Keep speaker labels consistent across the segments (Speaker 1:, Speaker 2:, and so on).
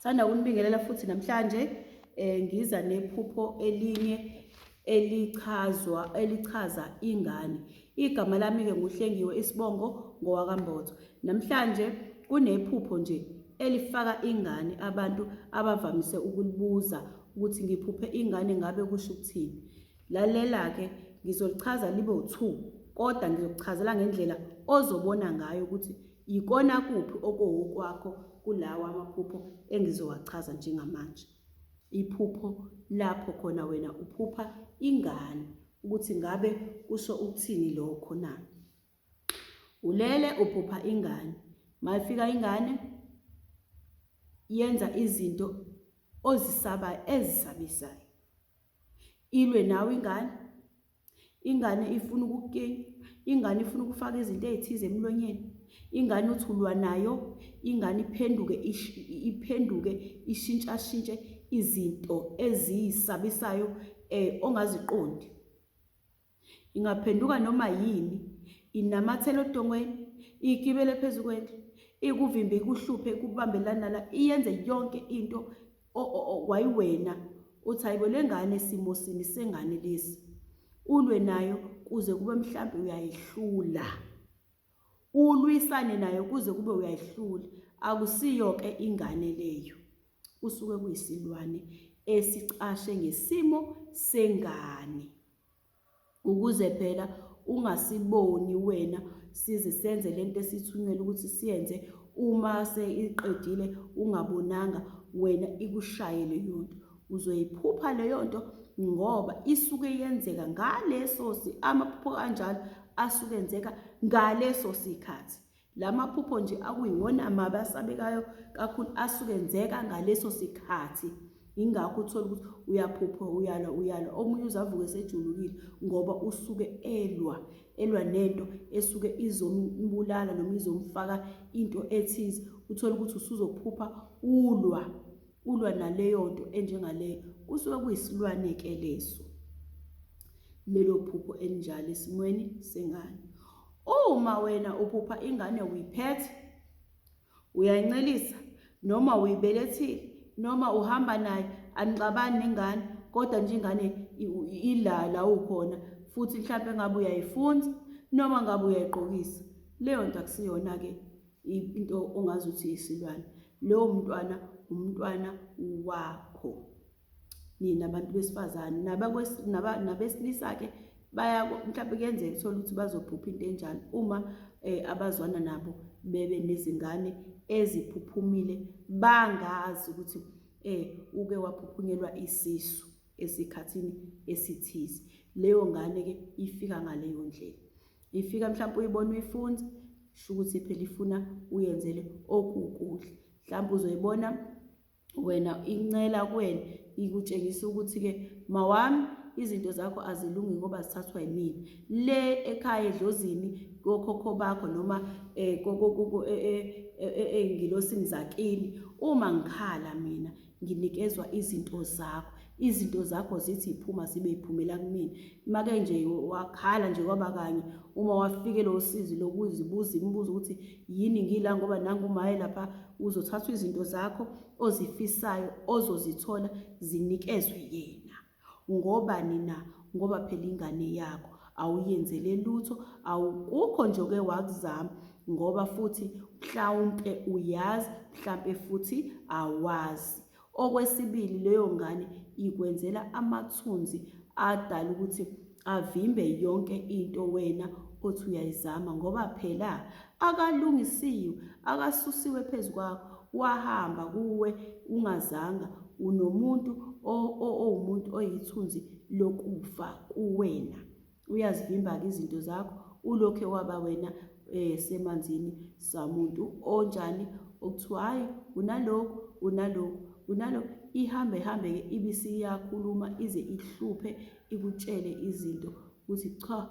Speaker 1: Sithanda ukunibingelela futhi namhlanje ngiza nephupho elinye elichaza ingane. Igama lami ke nguHlengiwe Isibongo ngowakamboto. Namhlanje kunephupho nje elifaka ingane abantu abavamise ukulibuza ukuthi ngiphuphe ingane ngabe kusho ukuthini. Lalela ke ngizolichaza libe u2 kodwa ngizokuchazela ngendlela ozobona ngayo ukuthi ikona kuphi okuwokwakho kulawa amaphupho engizowachaza njengamanje. Iphupho lapho khona wena uphupha ingane ukuthi ngabe kusho ukuthini lokho na. Ulele uphupha ingane, mayifika ingane yenza izinto ezisabisayo. Ilwe nawe ingane ifuna ukukukenya, ingane ifuna ukufaka izinto ezithize emlonyeni, ingane uthulwa nayo, ingane iphenduke ishintshashintshe izinto ezisabisayo ongaziqondi. Ingaphenduka noma yini, inamathela odongweni, igibele phezulu kwendlu, ikuvimbe, ikuhluphe, kubambelana la, iyenze yonke into wayiwena uthi hayibo le ngane simo sini sengane lesi. Ulwe nayo kuze kube mhlambe uyayihlula, ulwisane nayo kuze kube uyayihlula. Akusiyo ke ingane leyo, usuke kuyisilwane esicashe ngesimo sengane ukuze phela ungasiboni wena size senze lento esithunyelwe ukuthi siyenze. Uma seyiqedile ungabonanga wena ikushaye leyo nto, uzoyiphupha leyo nto ngoba isuke yenzeka ngaleso amaphupho kanjalo asuke enzeka ngaleso sikhathi. Lamaphupho nje akuyiwona mabasabekayo kakhulu asuke enzeka ngaleso sikhathi. Ingakho uthola ukuthi uyaphupha uyala omunye uzavuka esejulukile ngoba usuke elwa nento esuke izombulala noma izomfaka into ethize. Uthola ukuthi usuzophupha ulwa naleyo nto enjengaleyo. Kusuke kuyisilwane ke leso, lelo phupho enjalo esimweni sengane. Uma wena uphupha ingane uyiphethe, uyayincelisa noma uyibelethile noma uhamba naye, anixabani nengane kodwa nje ingane ilala ukhona futhi mhlawumbe ngabe uyayifunza noma ngabe uyayigqokisa, leyo nto akusiyona ke into ongazi ukuthi isilwane. Lowo mntwana umntwana wakho. Nina abantu besifazane nabesilisa ke mhlawumbe kuyenzeka uthola ukuthi bazophupha into enjalo uma abazwana nabo bebe nezingane eziphuphumile, bangazi ukuthi uke waphuphunyelwa isisu esikhathini esithize. Leyo ngane ke ifika ngaleyo ndlela, ifika mhlawumbe uyibona uyifunza, sho ukuthi phela ifuna uyenzele okukuhle. Mhlawumbe uzoyibona wena incela kuwena ikutshengisa ukuthi ke mawami izinto zakho azilungi ngoba zithathwa yimina. Le ekhaya edlozini kokhokho bakho noma engilosini zakini, uma ngikhala mina nginikezwa izinto zakho zithi iphuma zibe iphumela kumina. Make nje wakhala nje kwaba kanye, uma wafike lo sizi lokuzibuza imibuzo ukuthi yini ngila ngoba nangu umaye lapha, uzothatha izinto zakho ozifisayo ozozithola zinikezwe yena. Ngobani na? Ngoba phela ingane yakho awuyenzele lutho, awukukho nje oke wakuzama ngoba futhi mhlawumbe uyazi, mhlawumbe futhi awazi. Okwesibili, leyo ngane ikwenzela amathunzi adala ukuthi avimbe yonke into wena othi uyayizama ngoba phela akalungisiwe, akasusiwe phezu kwakho, wahamba kuwe ungazanga. Unomuntu owumuntu oyithunzi lokufa kuwena. Uyazivimba-ke izinto zakho, ulokhe waba wena semanzini samuntu onjani okuthiwa hayi unalokhu. Ihambe-ke ibisi iyakhuluma ize ihluphe ikutshele izinto ukuthi cha,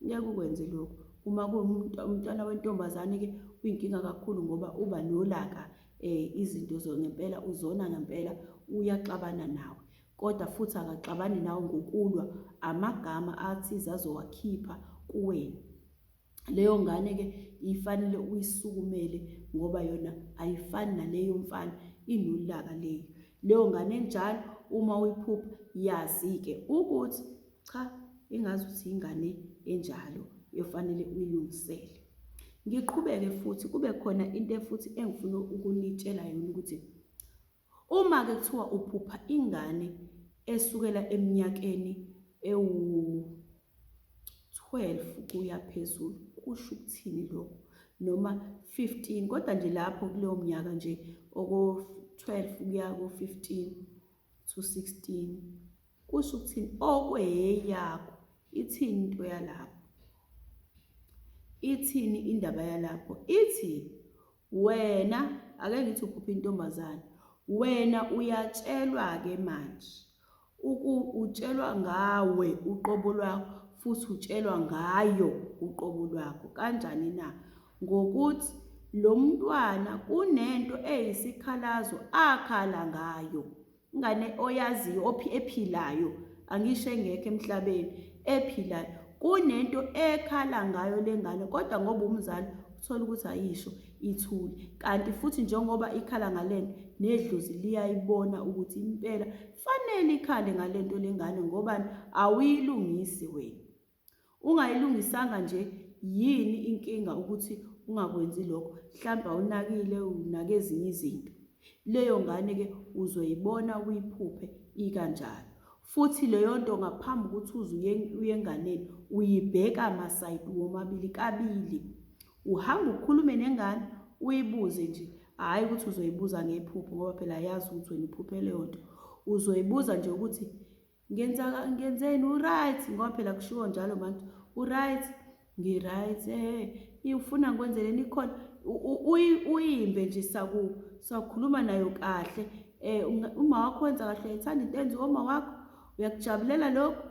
Speaker 1: ngeke ukwenze lokhu. Uma kuwumntwana wentombazane-ke uyinkinga kakhulu ngoba uba nolaka, izinto ngempela uzona ngempela, uyaxabana nawe. Kodwa futhi akaxabani nawe ngokulwa, amagama athize azowakhipha kuwena. Leyo ngane ke ifanele uyisukumele ngoba yona ayifani naleyo mfana inolaka leyo ngane enjalo. Uma uyiphupha yazi-ke ukuthi cha, engazuthi ingane enjalo efanele uyilungisele. Ngiqhubeke futhi kube khona into futhi engifuna ukunitshela yona ukuthi uma-ke kuthiwa uphupha ingane esukela eminyakeni ewu-12 kuya phezulu, kusho ukuthini lokho? Noma 15, kodwa nje lapho kuleyo mnyaka nje oko-12 kuya ko-15 to 16, kusho ukuthini? Okweyakho, ithini into yalapho? Ithini indaba yalapho? Ithi wena, ake ngithi uphupha intombazane, wena uyatshelwa-ke manje, utshelwa ngawe uqobo lwakho, futhi utshelwa ngayo uqobo lwakho. Kanjani na? Ngokuthi lo mntwana kunento eyisikhalazo akhala ngayo. Ingane oyaziyo, ephilayo, angisho engekho emhlabeni, ephilayo, kunento ekhala ngayo le ngane, kodwa ngoba umzali uthola ukuthi ayisho, ithule. Kanti futhi njengoba ikhala ngalento, nedlozi liyayibona ukuthi impela fanele ikhale ngalento lengane ngobani? Awuyilungisi wena. Ungayilungisanga nje, yini inkinga ukuthi ungakwenzi lokho? Mhlawumbe awunakile, unake ezinye izinto. Leyo ngane-ke uzoyibona uyiphuphe ikanjalo. Futhi leyo nto ngaphambi ukuthi uze uye enganeni, uyibheka masayidi womabili kabili. Uhamba ukhulume nengane, uyibuze nje, hhayi ukuthi uzoyibuza ngephupho ngoba phela yazi ukuthi wena uphuphe leyo nto. Uzoyibuza nje ukuthi ngenzeni, u-right? Ngoba phela kushiwo njalo manje, u-right? Ngi-right. Ufuna ngikwenzeleni khona? Uyimbe nje, sakhuluma nayo kahle. Uma wakho wenza kahle, uyayithanda into enziwa uma wakho, uyakujabulela lokho,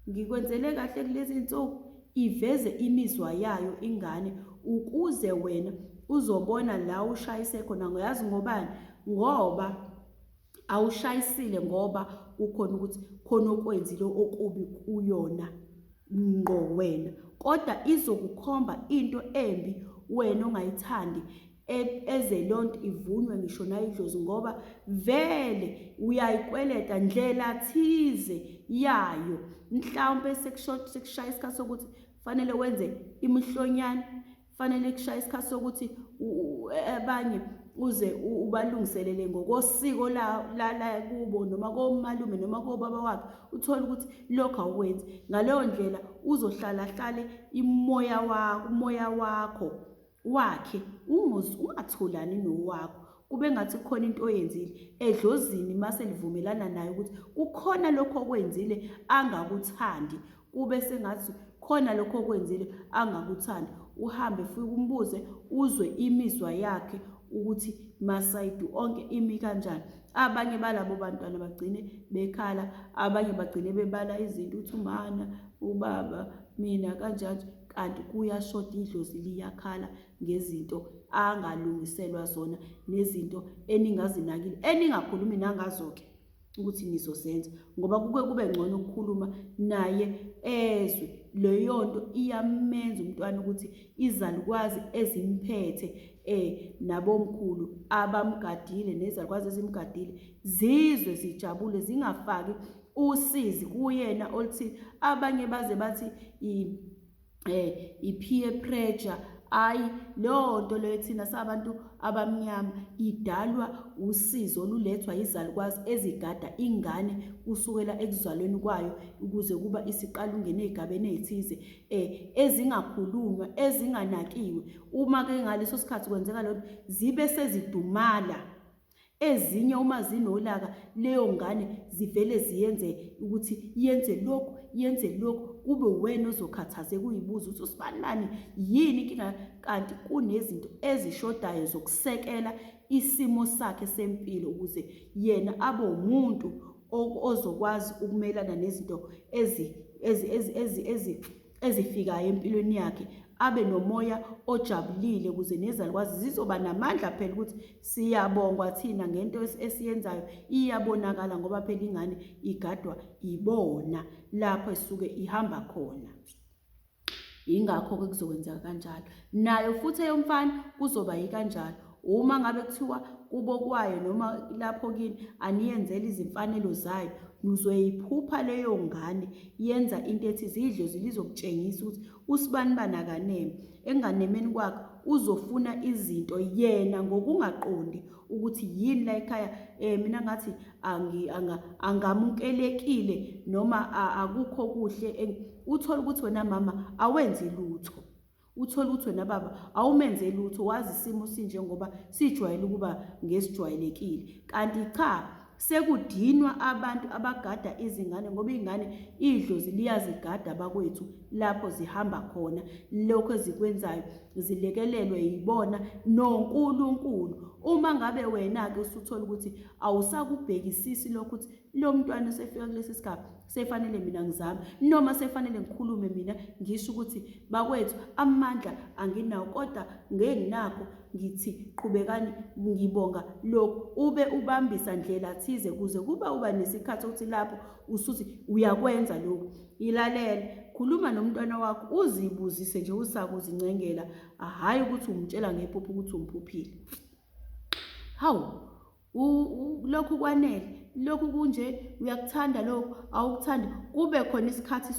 Speaker 1: ngikwenzele kahle kulezi iy'nsuku. Iveze imizwa yayo ingane ukuze wena uzobona la ushayise khona. Ngoyazi ngobani? Ngoba awushayisile ngoba ukhona ukuthi khona okwenzile okubi kuyona ngqo wena, kodwa izokukhomba into embi wena ongayithandi, eze lonto ivunywe ngisho nayidlozi, ngoba vele uyayikweleta ndlela thize yayo. Mhlawumbe sekushaya isikhathi sokuthi fanele wenze imihlonyane, fanele kushaya isikhathi sokuthi abanye uze ubalungiselele ngokosiko la kubo, noma komalume noma kobaba wakhe, uthole ukuthi lokho awukwenzi. Ngaleyo ndlela uzohlala umoya wakho wakhe ungatholani nowakho, kube ngathi kukhona into oyenzile edlozini. Mase livumelana naye ukuthi kukhona lokho okwenzile angakuthandi, kube sengathi khona lokho okwenzile angakuthandi. Uhambe futhi umbuze, uzwe imizwa yakhe ukuthi masayidi onke imi kanjani. Abanye balabo bantwana bagcine bekhala, abanye bagcine bebala izinto, uthi umana, ubaba, mina kanjani. Kanti kuyashoda, idlozi liyakhala ngezinto angalungiselwa zona, nezinto eningazinakile, eningakhulumi nangazo-ke ukuthi nizozenza, ngoba kube ngcono ukukhuluma naye ezwe. Leyo nto iyamenza umntwana ukuthi izalukwazi ezimphethe nabomkhulu abamgadile, nezalukwazi ezimgadile zizwe zijabule, zingafaki usizi kuyena oluthile. Abanye baze bathi i-peer pressure. Ayi, leyo nto leyo thina sabantu abamnyama idalwa usizo olulethwa izalukwazi ezigada ingane kusukela ekuzalweni kwayo, ukuze kuba isiqala ungene ey'gabeni ey'thize ezingakhulunywa, ezinganakiwe. Uma-ke ngaleso sikhathi kwenzeka lokho, zibe sezidumala. Ezinye uma zinolaka, leyo ngane zivele ziyenze ukuthi yenze lokhu, kube wena ozokhathazeka uyibuza ukuthi usibanani, yini inkinga? Kanti kunezinto ezishodayo zokusekela isimo sakhe sempilo, ukuze yena abe umuntu ozokwazi ukumelana nezinto ezifikayo empilweni yakhe, abe nomoya ojabulile, ukuze nezalukwazi zizoba namandla phela ukuthi siyabongwa thina ngento esiyenzayo, iyabonakala ngoba phela ingane igadwa ibona lapho esuke ihamba khona. Ingakho-ke kuzokwenzeka kanjalo nayo futhi eyomfana kuzoba yikanjalo. Uma ngabe kuthiwa kubo kwayo noma lapho kini aniyenzeli izimfanelo zayo, nizoyiphupha leyo ngane yenza into ethize. Idlozi lizokutshengisa ukuthi usibanibani akaneme. Enganemeni kwakhe uzofuna izinto yena ngokungaqondi ukuthi yini la ekhaya mina ngathi angamukelekile noma akukho kuhle. Uthola ukuthi wena mama awenzi lutho, uthola ukuthi wena baba awumenze lutho, wazi isimo sinje ngoba sijwayele ukuba ngesijwayelekile. Kanti cha, sekudinwa abantu abagada izingane ngoba ingane idlozi liyazigada bakwethu lapho zihamba khona. Lokho ezikwenzayo zilekelelwe yibona noNkulunkulu. Uma ngabe wena-ke usuthola ukuthi awusakubhekisisi lokho ukuthi lo mntwana usefika kulesi sigaba sefanele mina ngizame noma sefanele ngikhulume mina ngisho ukuthi bakwethu amandla anginawo, kodwa ngenginakho ngithi qhubekani ngibonga lokhu, ube ubambisa ndlela thize kuze kuba uba nesikhathi ukuthi lapho usuthi uyakwenza lokhu. Ilalele, khuluma nomntwana wakho, uzibuzise nje usakuzincengela, hhayi ukuthi umtshela ngephupho ukuthi umphuphile. Hawu, lokhu kwanele, lokhu kunje, uyakuthanda lokhu, awukuthandi. Kube khona isikhathi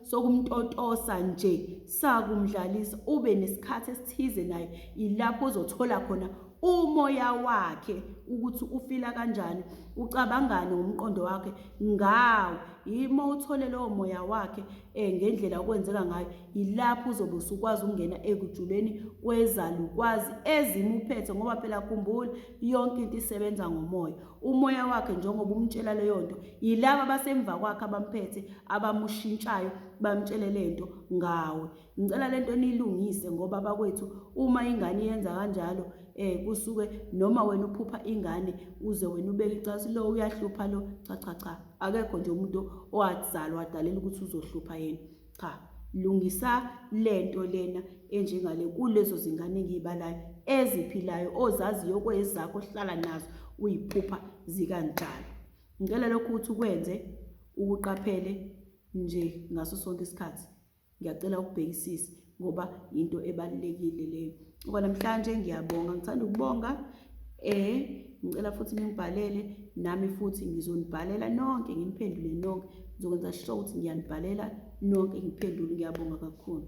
Speaker 1: sokumtotosa nje, sakumdlalisa, ube nesikhathi esithize naye. Ilapho uzothola khona umoya wakhe ukuthi ufila kanjani, ucabangani ngomqondo wakhe ngawo. Yimo uthole lowo moya wakhe ngendlela okwenzeka ngayo, yilapho uzobe usukwazi ukungena ekujuleni kwezalukwazi ezimuphethe, ngoba phela khumbula yonke into isebenza ngomoya. Umoya wakhe njengoba umtshela leyo nto, yilaba abasemva kwakhe abamphethe abamushintshayo bamtshele lento ngawe. Ngicela lento niyilungise ngoba bakwethu uma ingane yenza kanjalo kusuke noma wena uphupha ingane uze wena ubeke icala lo uyahlupha lo, cha, akekho nje umuntu owazalwa wadalela ukuthi uzohlupha yena. Cha, lungisa lento lena enjengale kulezo zingane engiyibalayo eziphilayo ozaziyo kwezakho ohlala nazo uyiphupha zikanjalo. Ngicela lokhu ukuthi ukwenze ukuqaphele nje ngaso sonke isikhathi. Ngiyacela ukubhekisisa ngoba into ebalulekile leyo. Okwanamhlanje ngiyabonga, ngithanda ukubonga. Ngicela futhi ningibhalele nami futhi ngizonibhalela nonke, nginiphendule nonke. Ngizokwenza sure ukuthi ngiyanibhalela nonke ngiphendule. Ngiyabonga kakhulu.